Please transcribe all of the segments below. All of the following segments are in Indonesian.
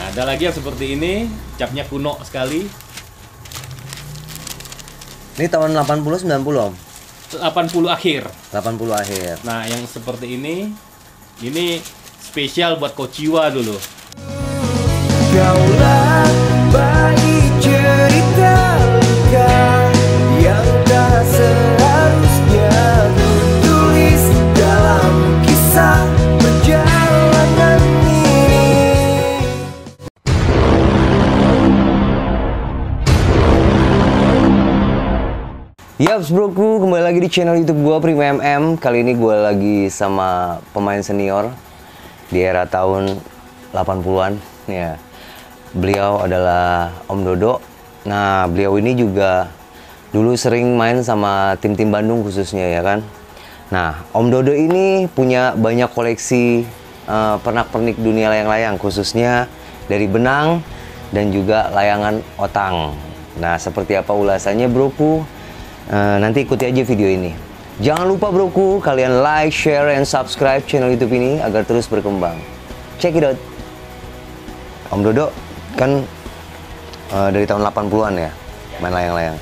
ada lagi yang seperti ini, capnya kuno sekali. Ini tahun 80 90 Om. 80 akhir. 80 akhir. Nah, yang seperti ini spesial buat Kociwa dulu. Kaulah bagi cerita luka yang tak seharusnya tulis dalam kisah perjalanan ini. Yaps broku, kembali lagi di channel YouTube gua Prima MM. Kali ini gua lagi sama pemain senior di era tahun 80-an ya. Beliau adalah Om Dodo. Nah, beliau ini juga dulu sering main sama tim-tim Bandung khususnya ya kan. Nah, Om Dodo ini punya banyak koleksi pernak-pernik dunia layang-layang, khususnya dari benang dan juga layangan otang. Nah, seperti apa ulasannya broku? Nanti ikuti aja video ini. Jangan lupa broku, kalian like, share, and subscribe channel YouTube ini agar terus berkembang. Check it out. Om Dodo kan dari tahun 80-an ya, main layang-layang.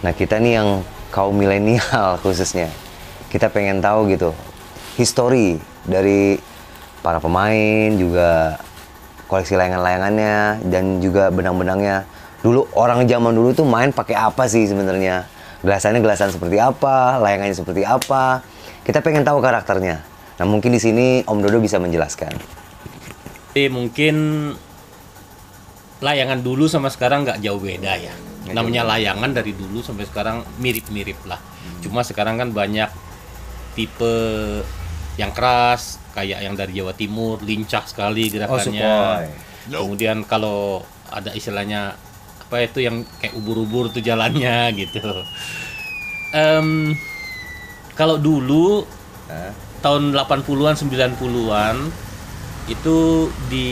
Nah, kita nih yang kaum milenial khususnya, kita pengen tahu gitu history dari para pemain, juga koleksi layangan-layangannya, dan juga benang-benangnya. Dulu orang zaman dulu tuh main pakai apa sih sebenarnya? Gelasannya gelasan seperti apa, layangannya seperti apa. Kita pengen tahu karakternya. Nah, mungkin di sini Om Dodo bisa menjelaskan. Jadi mungkin layangan dulu sama sekarang nggak jauh beda ya. Namanya layangan dari dulu sampai sekarang mirip-mirip lah. Cuma sekarang kan banyak tipe yang keras, kayak yang dari Jawa Timur, lincah sekali gerakannya. Kemudian kalau ada istilahnya apa itu yang kayak ubur-ubur tuh jalannya gitu. Kalau dulu tahun 80-an 90-an itu di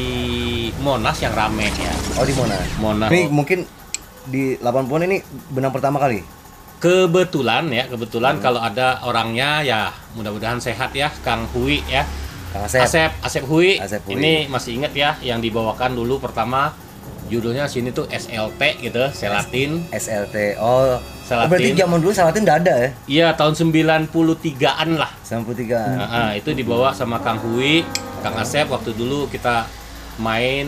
Monas yang rame ya. Oh, di Monas. Monas. Ini mungkin di 80-an ini benang pertama kali. Kebetulan kalau ada orangnya ya mudah-mudahan sehat ya, Kang Hui ya. Kang Asep. Asep Hui. Asep Hui. Ini masih ingat ya yang dibawakan dulu pertama judulnya sini tuh SLT gitu, Selatin. SLT. Oh, Salatin. Berarti zaman dulu Salatin udah ada ya? Iya, tahun 93-an lah. 93. Nah, itu dibawa sama Kang Hui, Kang Asep waktu dulu kita main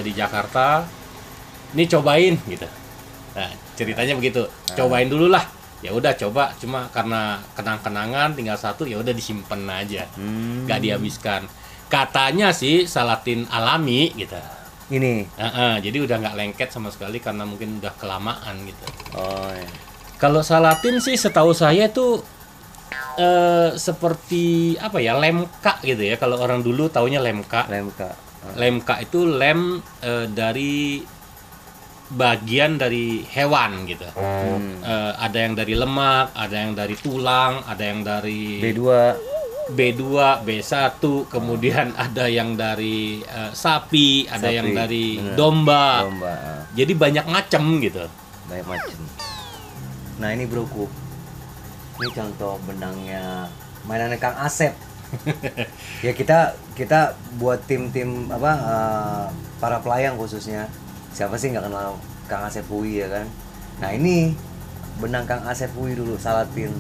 di Jakarta. Ini cobain gitu. Nah, ceritanya begitu. Cobain dulu lah. Ya udah coba, cuma karena kenang-kenangan tinggal satu, ya udah disimpan aja. Gak dihabiskan. Katanya sih Salatin alami gitu. Ini. Jadi udah nggak lengket sama sekali karena mungkin udah kelamaan gitu. Oh, iya. Kalau Salatin sih setahu saya itu seperti apa ya, lemka gitu ya. Kalau orang dulu taunya lemka. Lemka. Lemka itu lem dari bagian dari hewan gitu. Ada yang dari lemak, ada yang dari tulang, ada yang dari B2, B1, kemudian ada yang dari sapi, ada yang dari domba. Jadi banyak macam gitu. Banyak macam. Nah, ini broku. Ini contoh benangnya mainannya Kang Asep. Ya kita buat tim-tim apa para pelayang khususnya. Siapa sih nggak kenal Kang Asep Hui ya kan? Nah, ini benang Kang Asep Hui dulu, Salatin.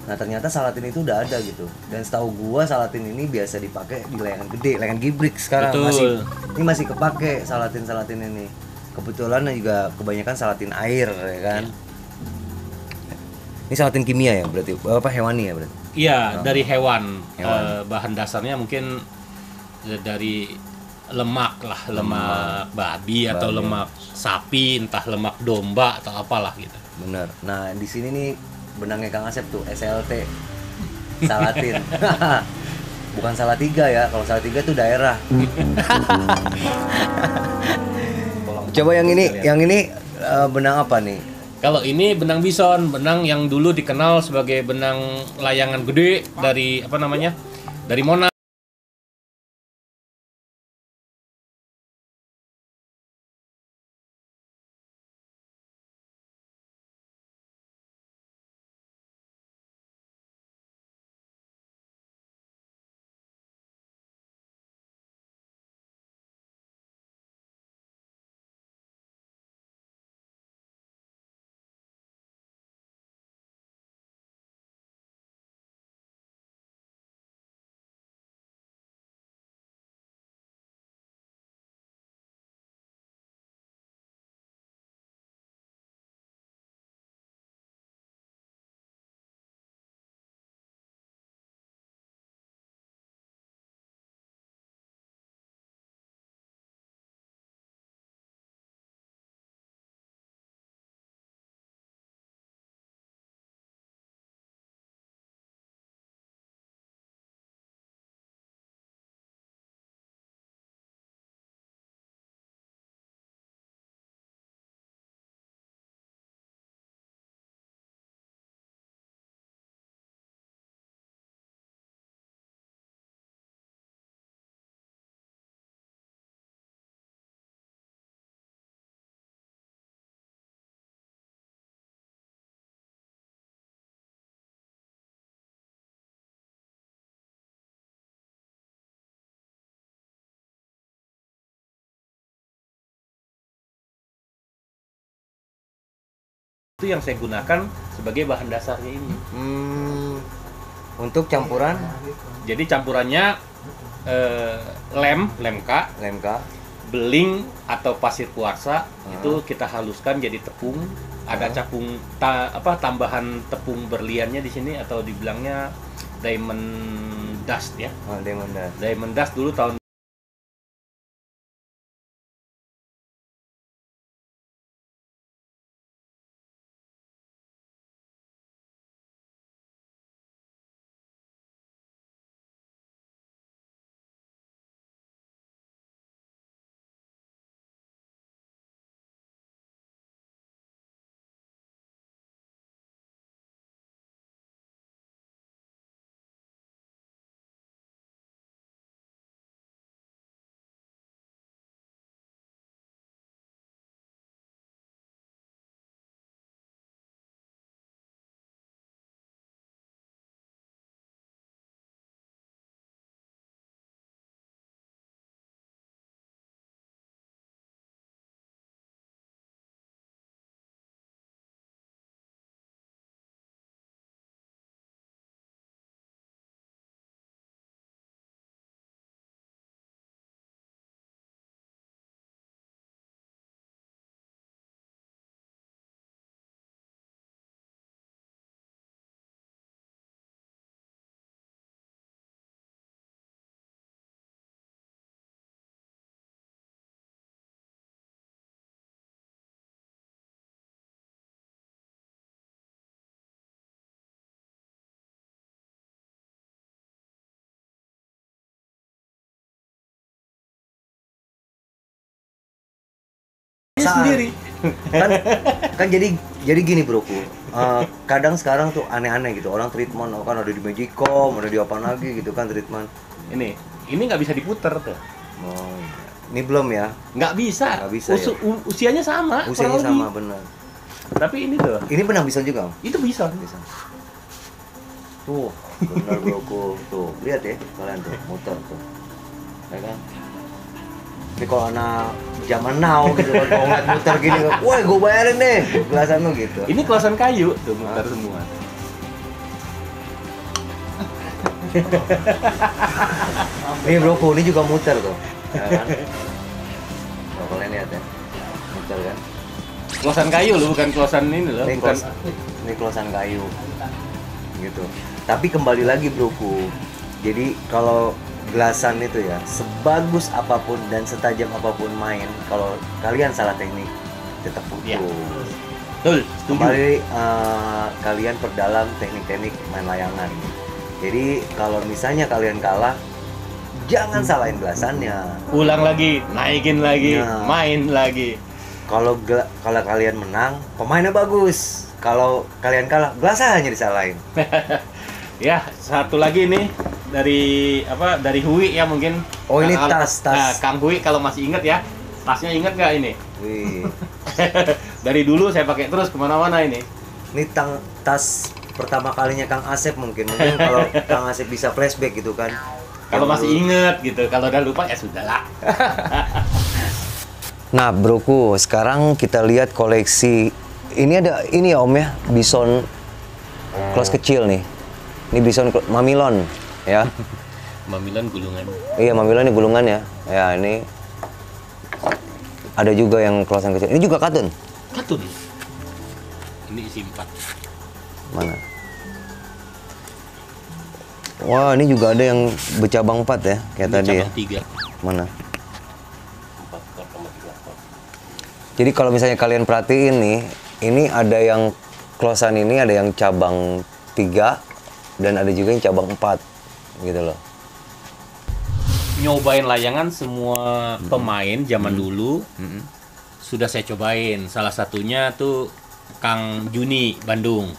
Nah, ternyata Salatin itu udah ada gitu. Dan setahu gua Salatin ini biasa dipakai di layangan gede, layangan gibrik sekarang. Betul. Masih kepake Salatin ini. Kebetulan juga kebanyakan Salatin air ya kan. Ini Salatin kimia ya berarti, apa hewani ya berarti? Iya, dari hewan. Bahan dasarnya mungkin dari lemak lah, lemak babi atau lemak sapi, entah lemak domba atau apalah gitu. Bener. Nah, di sini nih benangnya Kang Asep tuh SLT Salatin. Bukan Salatiga ya, kalau Salatiga tuh daerah. Coba yang ini benang apa nih? Kalau ini benang bison, benang yang dulu dikenal sebagai benang layangan gede dari apa namanya? Dari Monas. itu yang saya gunakan sebagai bahan dasarnya ini. Untuk campuran? Jadi campurannya lem K, beling atau pasir kuarsa, itu kita haluskan jadi tepung. Ada tambahan tepung berliannya di sini atau dibilangnya diamond dust ya. Diamond dust dulu tahun sendiri. kan jadi gini broku. Kadang sekarang tuh aneh-aneh gitu, orang treatment kan ada di Magicom, ada di apa lagi gitu kan treatment. Ini nggak bisa diputer tuh. Oh, iya. Ini belum ya? Nggak bisa. Ya? Usianya sama. Usianya sama benar. Tapi ini tuh. Ini benang bisa juga? Itu bisa. Tuh, benar broku. Tuh, lihat ya kalian tuh, muter tuh. Ya kan? Tapi kalau anak zaman now gitu kan, kalau ngeliat muter gini, woi gue bayarin deh gelasan lu gitu. Ini kelasan kayu tuh muter semua. Nih broku, ini juga muter tuh. Ya kan? Kalau kalian lihat ya, muter kan. Kelasan kayu loh, bukan kelasan ini loh. Ini kelasan kayu. Gitu. Tapi kembali lagi broku. Jadi kalau gelasan itu ya, sebagus apapun dan setajam apapun main, kalau kalian salah teknik tetap putus. Ya. Betul, Kembali kalian perdalam teknik-teknik main layangan. Jadi kalau misalnya kalian kalah, jangan salahin gelasannya. Ulang lagi, naikin lagi, main lagi. Kalau kalian menang, pemainnya bagus. Kalau kalian kalah, gelasannya disalahin. Ya, satu lagi nih dari Hui ya mungkin. Oh, ini tas. Nah, Kang Hui kalau masih inget ya, tasnya inget nggak ini? Wih. Dari dulu saya pakai terus kemana-mana ini. Ini tas pertama kalinya Kang Asep mungkin kalau Kang Asep bisa flashback gitu kan. Kalau masih inget gitu, kalau udah lupa ya sudahlah. Nah, broku, sekarang kita lihat koleksi. Ini ada ini ya Om ya, bison close kecil nih. Ini bison mamilon ya. Mamilon gulungan. Iya, mamilon ini gulungan ya. Ya, ini ada juga yang close kecil. Ini juga katun. Katun. Ini isi 4. Mana? Wah, ini juga ada yang bercabang 4 ya, kayak ini tadi ya. Cabang 3. Mana? Jadi kalau misalnya kalian perhatiin nih, ini ada yang closean ini ada yang cabang 3 dan ada juga yang cabang 4 gitu loh. Nyobain layangan semua pemain zaman dulu sudah saya cobain. Salah satunya tuh Kang Juni Bandung.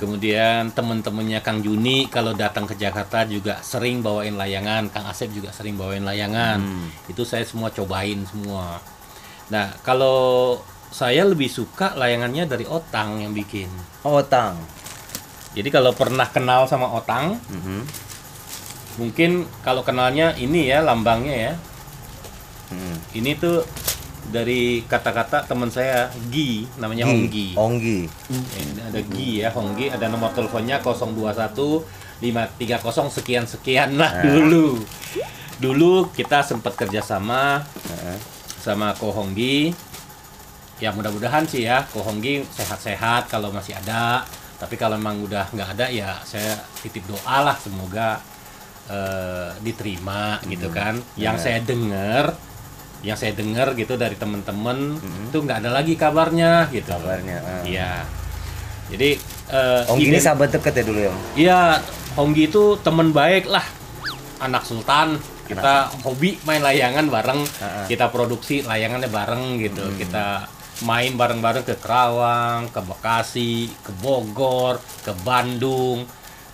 Kemudian temen-temennya Kang Juni kalau datang ke Jakarta juga sering bawain layangan. Kang Asep juga sering bawain layangan. Itu saya semua cobain semua. Nah, kalau saya lebih suka layangannya dari Otang yang bikin. Oh, Otang. Jadi kalau pernah kenal sama Otang, mungkin kalau kenalnya ini ya lambangnya ya. Ini tuh dari kata-kata teman saya Gi, namanya Honggi. Honggi. Ada Gi ya, Honggi, ada nomor teleponnya 021 530 sekian-sekian lah dulu. Dulu kita sempat kerjasama sama Ko Honggi. Ya mudah-mudahan sih ya Ko Honggi sehat-sehat kalau masih ada. Tapi kalau memang udah nggak ada ya saya titip doa lah semoga diterima gitu kan. Yang saya dengar gitu dari teman-teman itu nggak ada lagi kabarnya gitu. Iya. Jadi Honggi ini sahabat dekat ya dulu ya? Iya, Honggi itu teman baik lah. Anak Sultan. Kita hobi main layangan bareng. Kita produksi layangannya bareng gitu. Kita main bareng-bareng ke Kerawang, ke Bekasi, ke Bogor, ke Bandung,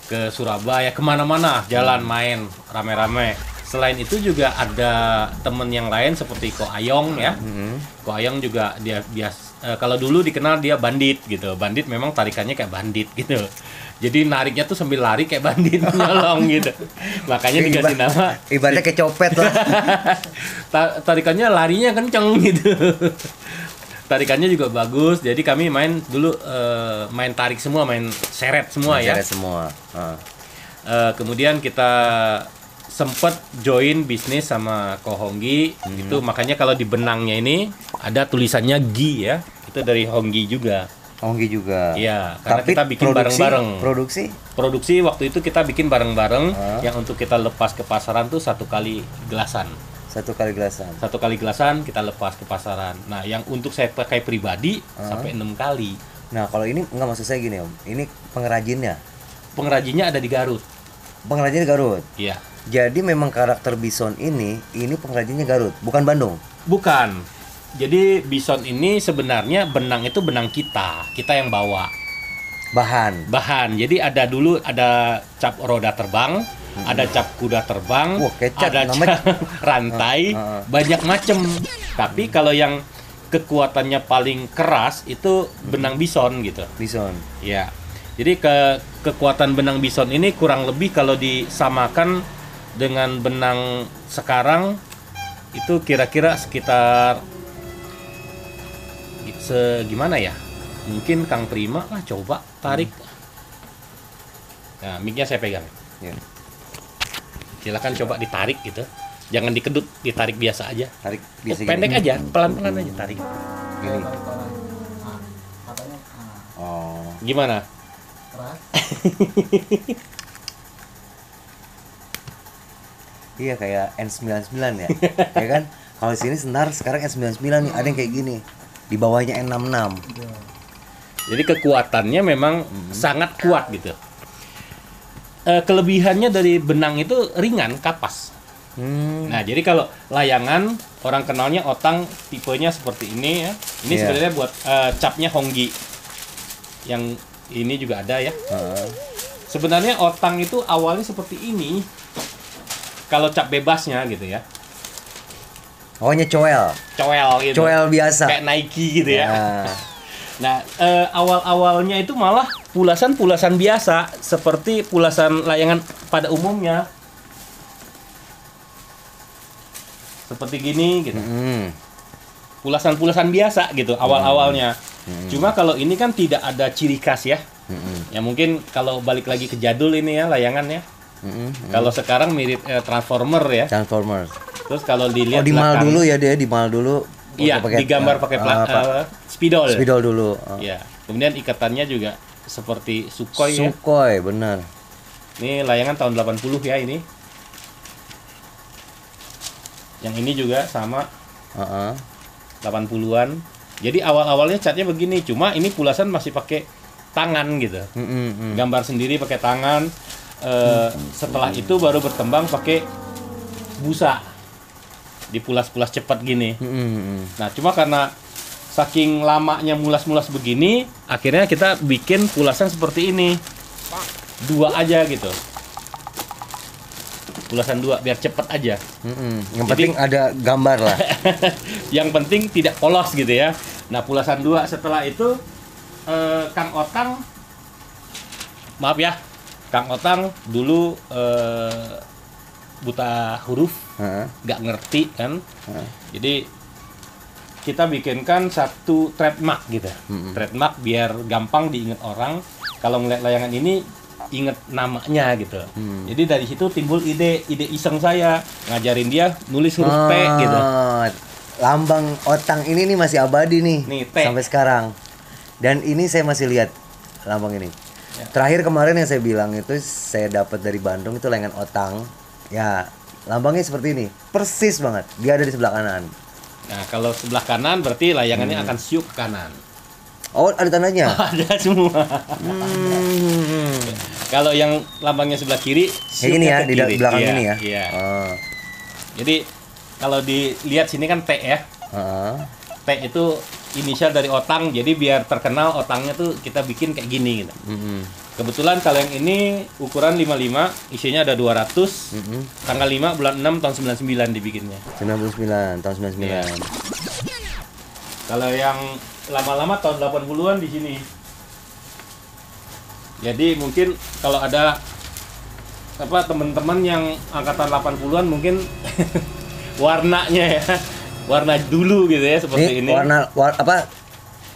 ke Surabaya, kemana-mana jalan main rame-rame. Selain itu juga ada temen yang lain seperti Ko Ayong ya. Ko Ayong juga dia biasa kalau dulu dikenal dia bandit gitu. Bandit memang tarikannya kayak bandit gitu. Jadi nariknya tuh sambil lari kayak bandit nyolong gitu. Makanya dikasih nama ibaratnya kayak copet lah. Tarikannya larinya kenceng gitu. Tarikannya juga bagus. Jadi kami main dulu main tarik semua, main seret semua ya. Seret semua. Kemudian kita sempat join bisnis sama Ko Honggi. Itu makanya kalau di benangnya ini ada tulisannya Gi ya. Itu dari Honggi juga. Honggi juga. Iya, karena tapi kita bikin bareng-bareng. Produksi waktu itu kita bikin bareng-bareng yang untuk kita lepas ke pasaran tuh 1 kali gelasan. 1 kali gelasan. 1 kali gelasan kita lepas ke pasaran. Nah, yang untuk saya pakai pribadi sampai 6 kali. Nah, kalau ini enggak, maksud saya gini Om. Ini pengrajinnya. Pengrajinnya ada di Garut. Pengrajinnya di Garut. Iya. Jadi memang karakter bison ini pengrajinnya Garut, bukan Bandung. Bukan. Jadi bison ini sebenarnya benang itu benang kita yang bawa. Bahan. Jadi dulu ada cap roda terbang, ada cap kuda terbang, ada cap rantai, banyak macem. Tapi kalau yang kekuatannya paling keras itu benang bison gitu. Bison. Ya. Jadi kekuatan benang bison ini kurang lebih kalau disamakan dengan benang sekarang itu kira-kira sekitar gimana ya? Mungkin Kang Prima lah coba tarik. Nah, mic-nya saya pegang. Ya. Silakan coba ditarik gitu. Jangan dikedut, ditarik biasa aja. Tarik biasa pendek gini. aja, pelan-pelan aja tarik. Gini. Oh. Gimana? Iya kayak N99 ya. Ya kan? Kalau sini senar sekarang N99 nih, ada yang kayak gini. Di bawahnya N66. Jadi kekuatannya memang sangat kuat gitu. Kelebihannya dari benang itu ringan, kapas. Nah, jadi kalau layangan orang kenalnya otang tipenya seperti ini ya. Ini sebenarnya buat capnya Honggi. Yang ini juga ada ya. Sebenarnya otang itu awalnya seperti ini. Kalau cap bebasnya gitu ya. Pokoknya coel gitu. Coel biasa. Kayak Nike gitu ya. Nah, awal-awalnya itu malah pulasan-pulasan biasa seperti pulasan layangan pada umumnya. Seperti gini gitu. Pulasan-pulasan biasa gitu awal-awalnya. Cuma kalau ini kan tidak ada ciri khas ya. Ya mungkin kalau balik lagi ke jadul ini ya layangannya. Kalau sekarang mirip Transformer ya. Transformers. Terus kalau dilihat di mal dulu ya dia, di mal dulu. Iya, digambar pakai spidol. Spidol dulu. Iya. Kemudian ikatannya juga seperti Sukhoi ya. Sukhoi, benar. Ini layangan tahun 80 ya ini. Yang ini juga sama. 80-an. Jadi awal-awalnya catnya begini, cuma ini pulasan masih pakai tangan gitu. Gambar sendiri pakai tangan. Setelah itu baru berkembang pakai busa. Dipulas-pulas cepat gini. Nah, cuma karena saking lamanya mulas-mulas begini, akhirnya kita bikin pulasan seperti ini. 2 aja gitu. Pulasan 2 biar cepet aja. Yang penting ada gambar lah. Yang penting tidak polos gitu ya. Nah, pulasan 2 setelah itu Kang Otang, maaf ya, Kang Otang dulu buta huruf, nggak ngerti kan. Jadi kita bikinkan satu trademark gitu. Trademark biar gampang diingat orang. Kalau ngeliat layangan ini inget namanya gitu. Jadi dari situ timbul ide iseng saya ngajarin dia nulis huruf T gitu. Lambang otang ini nih masih abadi nih, T. sampai sekarang. Dan ini saya masih lihat lambang ini. Terakhir kemarin yang saya bilang itu saya dapat dari Bandung itu layangan otang. Ya, lambangnya seperti ini. Persis banget. Dia ada di sebelah kanan. Nah, kalau sebelah kanan berarti layangannya akan siuk ke kanan. Oh, ada tandanya? Ada semua. Kalau yang lambangnya sebelah kiri, Kayak gini ya, siuknya di ke kiri. belakang Iya, ini ya. Iya. Oh. Jadi kalau dilihat sini kan T ya. T itu inisial dari otang, jadi biar terkenal otangnya tuh kita bikin kayak gini gitu. Kebetulan kalau yang ini ukuran 55, isinya ada 200. Tanggal 5 bulan 6 tahun 99 dibikinnya. 99 tahun 99. Iya. Kalau yang lama-lama tahun 80-an di sini. Jadi mungkin kalau ada teman-teman yang angkatan 80-an mungkin warnanya ya. Warna dulu gitu ya seperti ini. Warna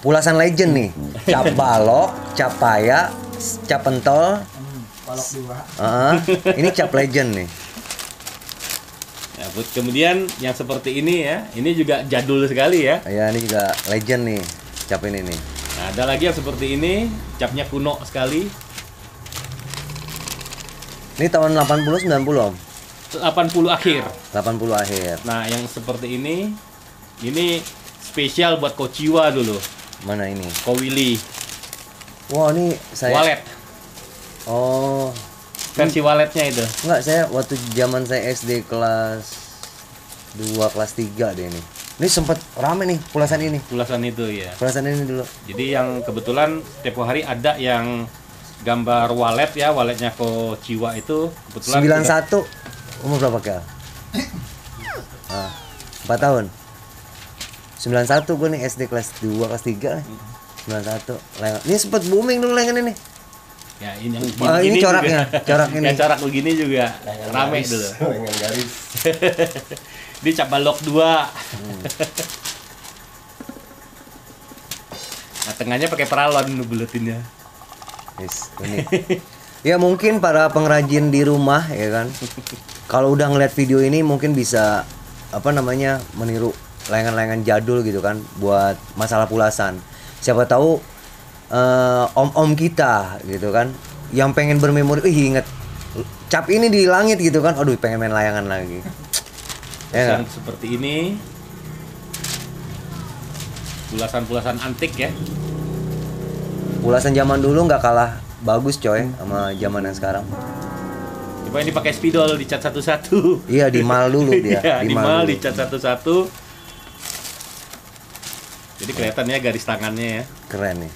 pulasan legend nih. Cap balok, cap paya, cap pentol. Balok 2. Ini cap legend nih. Ya, kemudian yang seperti ini ya, ini juga jadul sekali ya. Ya, ini juga legend nih. Cap ini nih. Nah, ada lagi yang seperti ini, capnya kuno sekali. Ini tahun 80 90 Om. 80 akhir. 80 akhir. Nah, yang seperti ini spesial buat Kociwa dulu. Mana ini? Kowili. Wah, ini saya Walet. Oh. Versi waletnya itu. Enggak, saya waktu zaman saya SD kelas 2 kelas 3 deh ini. Ini sempat rame nih pulasan ini. Pulasan itu ya. Pulasan ini dulu. Jadi yang kebetulan tempo hari ada yang gambar walet ya, waletnya Kociwa itu kebetulan 91 umur berapa Kel? 4 tahun. 91 gue nih SD kelas 2 kelas 3 nih. 91. Ini sempat booming dulu layangan ini. ya ini yang Ini coraknya, corak ini. Ya, corak begini juga rame dulu. Dengan garis. Ini cap balok 2. Nah, tengahnya pakai peralon buletinnya. Yes, ini. Ya mungkin para pengrajin di rumah ya kan. Kalau udah ngeliat video ini mungkin bisa meniru layangan-layangan jadul gitu kan buat masalah pulasan. Siapa tahu om-om kita gitu kan yang pengen bermemori, inget cap ini di langit gitu kan. Aduh, pengen main layangan lagi. Ya Yang seperti ini. Pulasan-pulasan antik ya. Pulasan zaman dulu nggak kalah bagus coy sama zaman yang sekarang. Coba ini pakai spidol dicat satu-satu. Iya, di mal dulu dia. Iya, di mal dulu. dicat satu-satu. Jadi kelihatannya garis tangannya ya. Keren nih.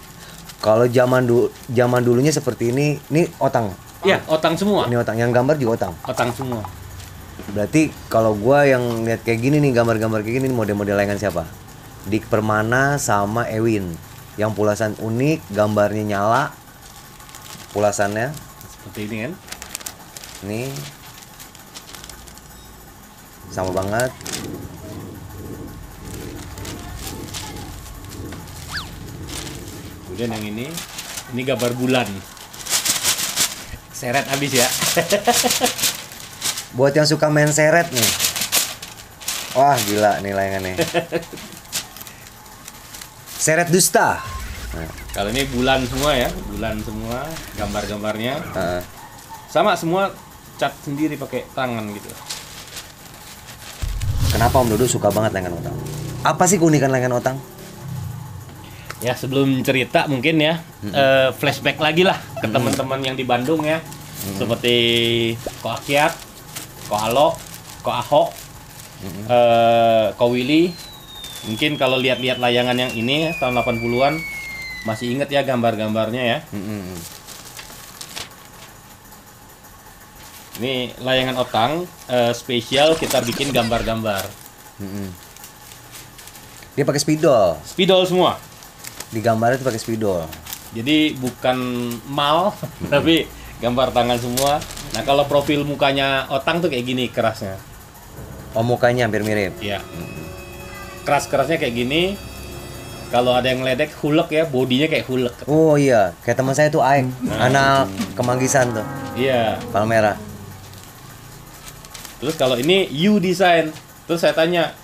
Kalau zaman dulunya seperti ini otang. Iya, otang semua. Ini otang, yang gambar juga otang. Otang semua. Berarti kalau gua yang lihat kayak gini nih, gambar-gambar kayak gini, model-model layangan siapa? Dik Permana sama Ewin. Yang pulasan unik, gambarnya nyala. Pulasannya Seperti ini kan. ini sama banget. Kemudian yang ini gambar bulan. Seret habis ya. Buat yang suka main seret nih. Wah, gila nih layangannya. Seret dusta. Nah, Kalau ini bulan semua ya, bulan semua gambar-gambarnya. heeh. Sama semua cat sendiri pakai tangan gitu. Kenapa Om Dodo suka banget layangan otang? Apa sih keunikan layangan otang? Ya sebelum cerita mungkin ya flashback lagi lah ke teman-teman yang di Bandung ya. Seperti Ko Akyat, Ko Alo, Ko Ahok, Ko Willy. Mungkin kalau lihat-lihat layangan yang ini ya, tahun 80-an masih inget ya gambar-gambarnya ya. Ini layangan otang spesial kita bikin gambar-gambar. Dia pakai spidol. Spidol semua. Di gambarnya tuh pakai spidol. Jadi bukan mal tapi gambar tangan semua. Nah, kalau profil mukanya otang tuh kayak gini kerasnya. Oh, mukanya hampir mirip. Iya. keras-kerasnya kayak gini. Kalau ada yang ledek hulek ya, bodinya kayak hulek. Oh iya, kayak teman saya tuh Aeng, anak Kemanggisan tuh, Iya. Palmera. Terus kalau ini U design. Terus saya tanya,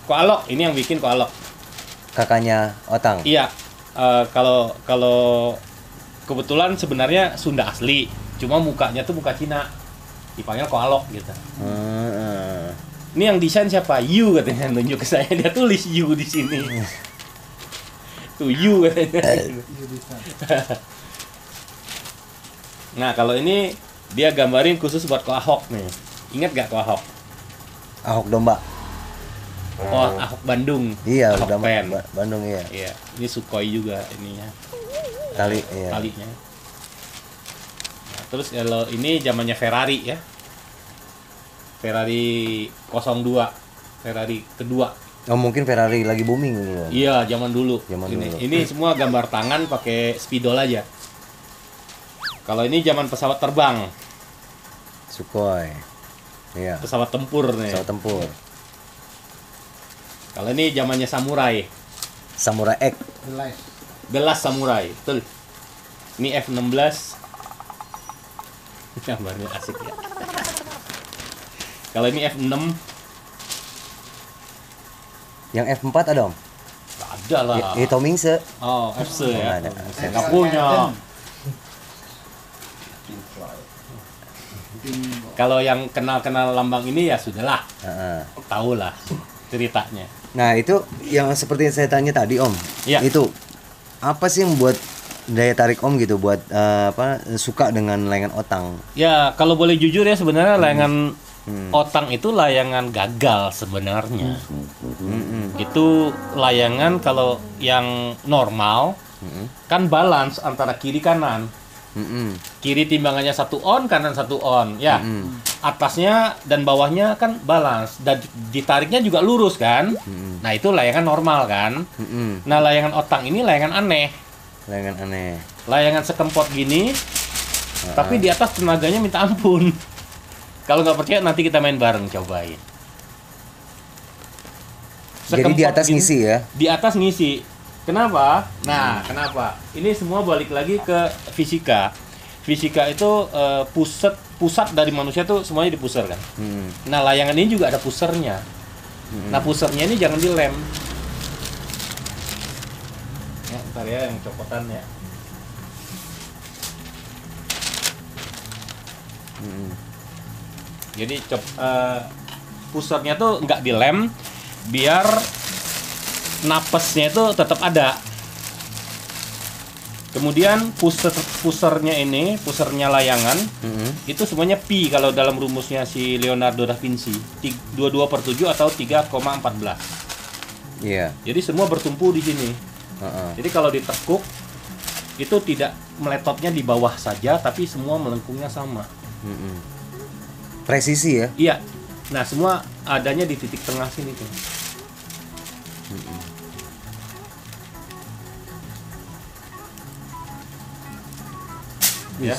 Koalok, ini yang bikin Koalok. Kakaknya Otang. Iya. Kalau kebetulan sebenarnya Sunda asli, cuma mukanya tuh muka Cina. Dipanggil Koalok gitu. Ini yang desain siapa? You katanya, nunjuk ke saya, dia tulis you di sini. Tuh you katanya. Nah, kalau ini dia gambarin khusus buat Ahok nih. Ingat gak Ahok? Ahok domba. Oh, Ahok Bandung. Iya, Ahok domba Pen. Bandung iya. Iya, ini Sukhoi juga ininya. Tali iya. Talinya. Nah, terus kalau ini zamannya Ferrari ya. Ferrari 02, Ferrari kedua. Oh, mungkin Ferrari lagi booming dulu. Iya, zaman dulu. Zaman ini, dulu. ini semua gambar tangan pakai spidol aja. Kalau ini zaman pesawat terbang, Sukhoi. Iya. pesawat tempur nih. Pesawat tempur. Kalau ini zamannya samurai, Samurai X. The Last Samurai. Betul. Ini F16. Gambarnya asik ya. Kalau ini F6, Yang F4 ada Om? ada lah. Tomingse. Oh, FC ya. Nggak ada. Saya nggak punya. Kalau yang kenal-kenal lambang ini ya sudahlah, Heeh. tahu lah ceritanya. Nah, itu yang seperti yang saya tanya tadi Om. Iya. Itu apa sih yang buat daya tarik Om gitu buat suka dengan layangan Otang? Ya, kalau boleh jujur ya sebenarnya layangan Otang itu layangan gagal sebenarnya. Itu layangan kalau yang normal kan balance antara kiri kanan. Kiri timbangannya 1 on, kanan 1 on. Ya, atasnya dan bawahnya kan balance dan ditariknya juga lurus kan. Nah, itu layangan normal kan. Nah, layangan Otang ini layangan aneh. Layangan aneh. Layangan sekempot gini, tapi di atas tenaganya minta ampun. Kalau nggak percaya nanti kita main bareng, cobain. Jadi di atas gini, ngisi ya? Di atas ngisi. Kenapa? Nah, kenapa? Ini semua balik lagi ke fisika. Fisika itu pusat dari manusia tuh semuanya di pusar kan. Nah, layangan ini juga ada pusernya. Nah, pusernya ini jangan dilem. Ya, ntar ya yang copotan ya. Jadi pusernya tuh nggak dilem biar napasnya itu tetap ada. Kemudian pusernya ini, pusernya layangan itu semuanya pi kalau dalam rumusnya si Leonardo da Vinci 22/7 atau 3,14. Iya. Jadi semua bertumpu di sini. Jadi kalau ditekuk itu tidak meletotnya di bawah saja, tapi semua melengkungnya sama. Presisi ya? Iya. Nah, semua adanya di titik tengah sini tuh. Ya.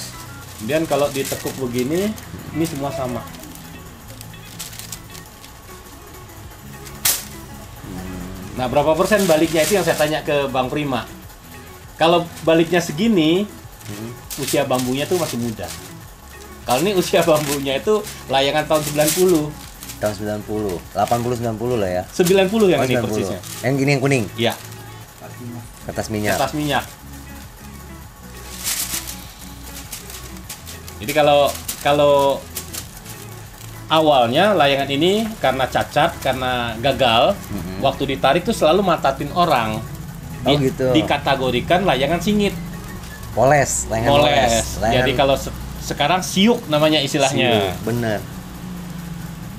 Kemudian kalau ditekuk begini, ini semua sama. Nah, berapa persen baliknya itu yang saya tanya ke Bang Prima. Kalau baliknya segini, usia bambunya tuh masih muda. Kalau ini usia bambunya itu layangan tahun 90. Tahun 90, 80-90 lah ya. 90 yang Oh, ini 90. persisnya. Yang ini yang kuning, Iya, kertas minyak. kertas minyak. Jadi kalau awalnya layangan ini karena cacat, karena gagal, waktu ditarik tuh selalu matatin orang. Oh, gitu. Dikategorikan layangan singit, Poles, layangan moles. Layangan Jadi kalau sekarang siuk namanya istilahnya. siu, bener.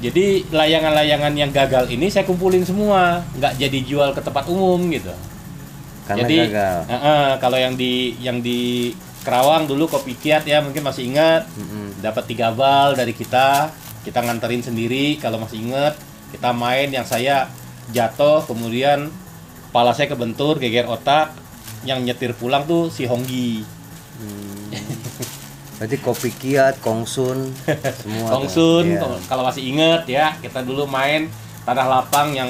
Jadi layangan-layangan yang gagal ini saya kumpulin semua, nggak jadi jual ke tempat umum gitu. Karena Jadi gagal. kalau yang di Kerawang dulu Kopi Kiat ya mungkin masih ingat, dapat 3 bal dari kita nganterin sendiri kalau masih ingat. Kita main yang saya jatuh, kemudian kepala saya kebentur, geger otak, yang nyetir pulang tuh si Honggi. Berarti Kopi Kiat, Kongsun, semua. Kongsun, Iya. kalau masih inget ya, kita dulu main tanah lapang yang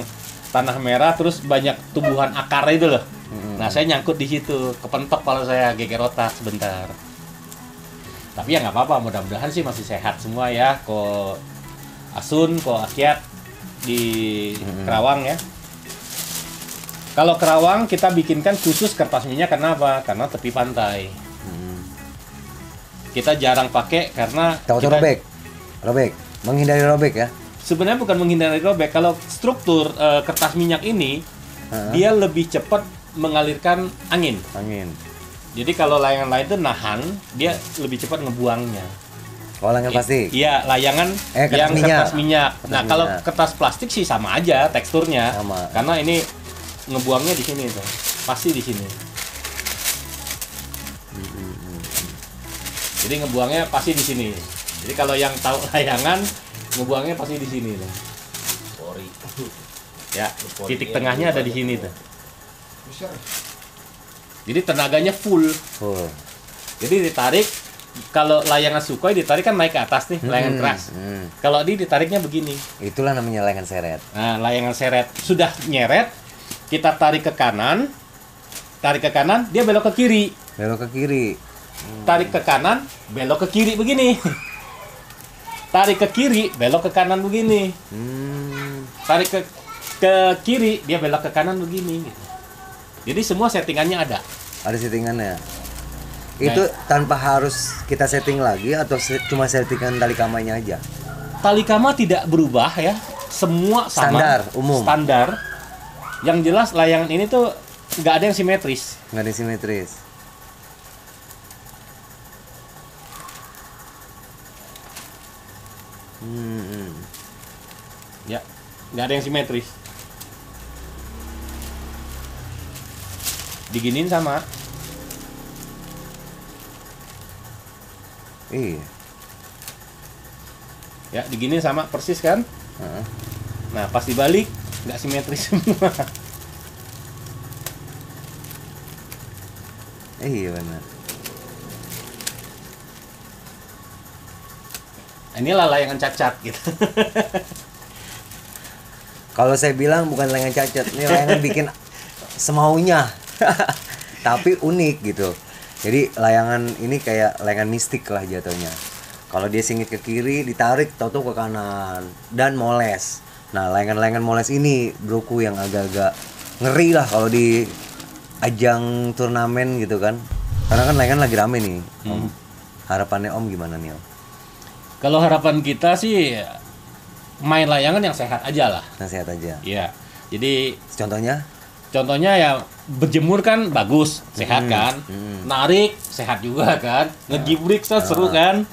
tanah merah terus banyak tumbuhan akar itu loh. Nah saya nyangkut di situ, kepentok kalau saya geger otak sebentar. Tapi ya nggak apa-apa, mudah-mudahan sih masih sehat semua ya. Ko Asun, ko Akyat di Kerawang ya. Kalau Kerawang kita bikinkan khusus kertas minyak, kenapa? Karena tepi pantai. Kita jarang pakai karena Takut robek, menghindari robek ya. Sebenarnya bukan menghindari robek. Kalau struktur kertas minyak ini dia lebih cepat mengalirkan angin. Jadi kalau layangan lain itu nahan, dia lebih cepat ngebuangnya. Oh, layangan plastik. Iya, layangan kertas yang minyak. kertas minyak. Nah, kalau kertas plastik sih sama aja teksturnya. Sama. Karena ini ngebuangnya di sini tuh. Pasti di sini. Jadi ngebuangnya pasti di sini. Jadi kalau yang tahu layangan ngebuangnya pasti di sini tuh. Ya, titik tengahnya ada di sini tuh. Jadi tenaganya full. Jadi ditarik, kalau layangan Sukhoi ditarik kan naik ke atas nih, layangan keras. Kalau ditariknya begini. Itulah namanya layangan seret. Nah, layangan seret sudah nyeret, kita tarik ke kanan, dia belok ke kiri. Tarik ke kanan, belok ke kiri begini. Tarik ke kiri, belok ke kanan begini. Tarik ke kiri, dia belok ke kanan begini. Gitu. Jadi semua settingannya ada. Ada settingannya. Itu tanpa harus kita setting lagi atau cuma settingan tali kamanya aja? Tali kama tidak berubah ya. Semua sama. Standar, umum. Standar. Yang jelas layangan ini tuh nggak ada yang simetris. Ya, nggak ada yang simetris. Diginin sama. Iya. Ya, diginin sama persis kan? Nah, pas dibalik nggak simetris semua. Iya benar. Inilah layangan cacat gitu. Kalau saya bilang bukan layangan cacat, ini layangan bikin semaunya. Tapi unik gitu. Jadi layangan ini kayak layangan mistik lah jatuhnya. Kalau dia singit ke kiri, ditarik tahu-tahu ke kanan dan moles. Nah, layangan-layangan moles ini broku yang agak-agak ngeri lah kalau di ajang turnamen gitu kan. Karena kan layangan lagi rame nih. Om. Harapannya Om gimana nih Om? Kalau harapan kita sih main layangan yang sehat aja lah. Yang sehat aja. Iya. Jadi Contohnya ya berjemur kan bagus, sehat kan. Narik sehat juga kan. Ngegibrik seru kan.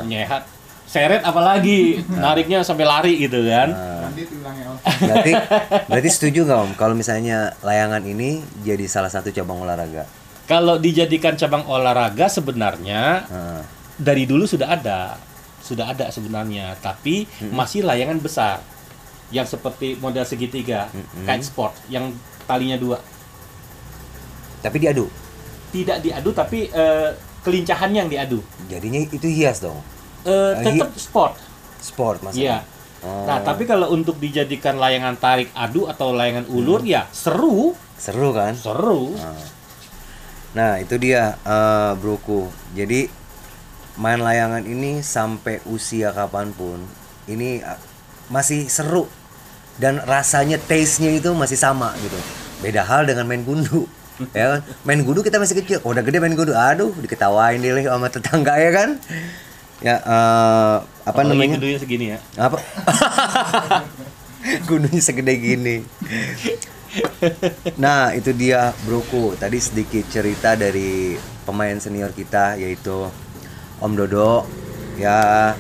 Nyehat. Seret apalagi nariknya sampai lari gitu kan. Berarti setuju nggak Om kalau misalnya layangan ini jadi salah satu cabang olahraga? Kalau dijadikan cabang olahraga sebenarnya dari dulu sudah ada sebenarnya, tapi masih layangan besar yang seperti model segitiga, kite sport yang talinya 2. Tapi diadu? Tidak diadu, tapi kelincahan yang diadu. Jadinya itu hias dong? Tetap sport maksudnya? Iya. Nah, tapi kalau untuk dijadikan layangan tarik adu atau layangan ulur ya seru kan? Seru. Nah itu dia broku. Jadi main layangan ini sampai usia kapanpun ini masih seru dan rasanya taste-nya itu masih sama gitu. Beda hal dengan main gundu. Ya kan? Main gundu kita masih kecil, udah gede main gundu, aduh diketawain deh sama tetangga ya kan. Ya apa namanya? Gundunya segini ya. Apa? Gundunya segede gini. Nah itu dia broku. Tadi sedikit cerita dari pemain senior kita yaitu Om Dodo. Ya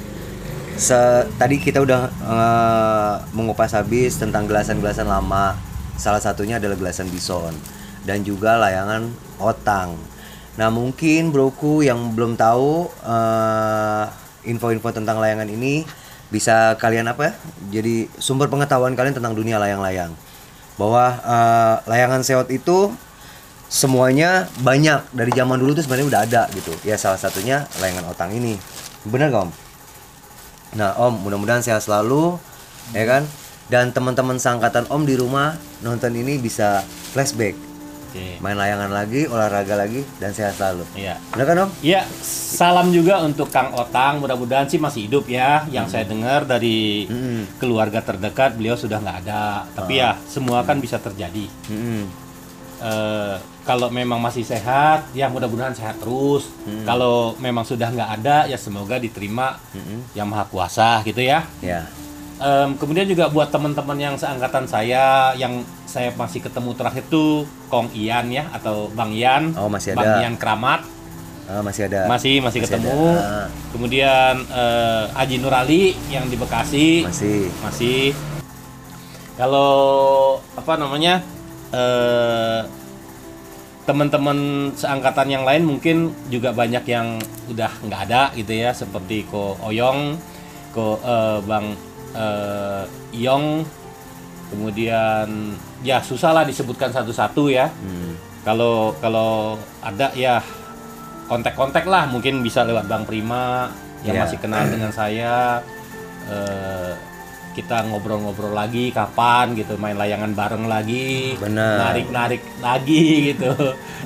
tadi kita udah mengupas habis tentang gelasan-gelasan lama. Salah satunya adalah gelasan bison dan juga layangan otang. Nah mungkin broku yang belum tahu info-info tentang layangan ini bisa kalian jadi sumber pengetahuan kalian tentang dunia layang-layang. Bahwa layangan seot itu semuanya banyak dari zaman dulu tuh sebenarnya udah ada gitu. Ya salah satunya layangan otang ini. Bener gak Om? Nah Om, mudah-mudahan sehat selalu ya kan. Dan teman-teman seangkatan Om di rumah nonton ini bisa flashback. Oke. Main layangan lagi, olahraga lagi, dan sehat selalu. Iya. Benar kan Om? Ya, salam juga untuk Kang Otang. Mudah-mudahan sih masih hidup ya. Yang saya dengar dari keluarga terdekat, beliau sudah nggak ada. Tapi ya, semua kan bisa terjadi. Kalau memang masih sehat, ya mudah-mudahan sehat terus. Kalau memang sudah nggak ada, ya semoga diterima Yang Maha Kuasa gitu ya. Ya. Kemudian juga buat teman-teman yang seangkatan saya, yang saya masih ketemu terakhir tuh Kong Ian ya, atau Bang Ian. Oh, masih Bang ada. Ian Kramat. Masih ada. Masih ketemu. ada. Kemudian Aji Nurali yang di Bekasi. Masih. Kalau apa namanya? Teman-teman seangkatan yang lain mungkin juga banyak yang udah nggak ada gitu ya, seperti Ko Oyong, Bang Iyong, kemudian ya susah lah disebutkan satu-satu ya. Kalau ada ya kontak-kontak lah, mungkin bisa lewat Bang Prima yang masih kenal dengan saya. Kita ngobrol-ngobrol lagi kapan gitu, main layangan bareng lagi, narik-narik lagi gitu.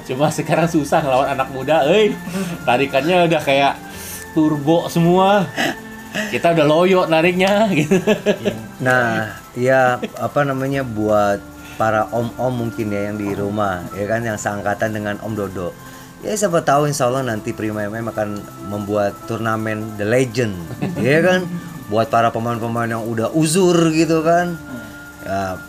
Cuma sekarang susah ngelawan anak muda, tarikannya udah kayak turbo semua. Kita udah loyo nariknya gitu. Nah, ya apa namanya, buat para om-om mungkin ya yang di rumah, ya kan, yang seangkatan dengan Om Dodo. Ya siapa tahu insya Allah nanti Prima MM akan membuat turnamen The Legend, ya kan? Buat para pemain-pemain yang udah uzur gitu kan. Ya,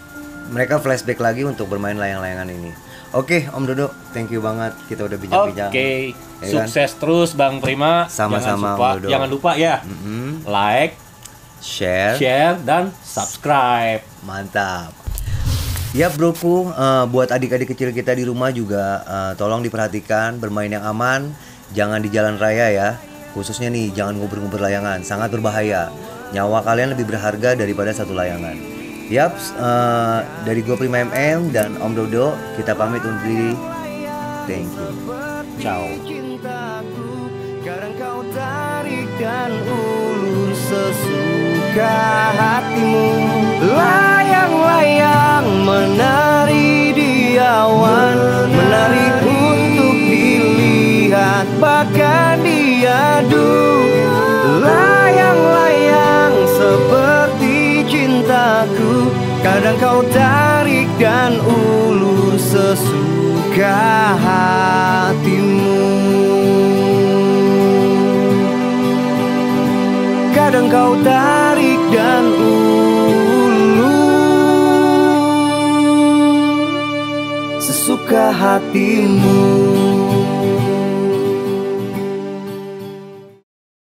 mereka flashback lagi untuk bermain layang-layangan ini. Oke, Om Dodo, thank you banget, kita udah bincang-bincang. Oke, ya sukses kan? Terus Bang Prima. Sama-sama, Om Dodo. Jangan lupa ya, like, share, dan subscribe. Mantap. Ya broku, buat adik-adik kecil kita di rumah juga tolong diperhatikan, bermain yang aman, jangan di jalan raya ya. Khususnya nih, jangan ngubur-ngubur layangan, sangat berbahaya. Nyawa kalian lebih berharga daripada satu layangan. Yap, dari gua Prima MM dan Om Dodo, kita pamit undur diri. Thank you. Ciao. Cintaku, kadang kau tarik dan ulur sesuka hatimu. Layang-layang menari di awan, menari untuk dilihat, bahkan diadu. Layang-layang seperti cintaku, kadang kau tarik dan ulur sesuka hatimu. Kadang kau tarik dan ulur sesuka hatimu.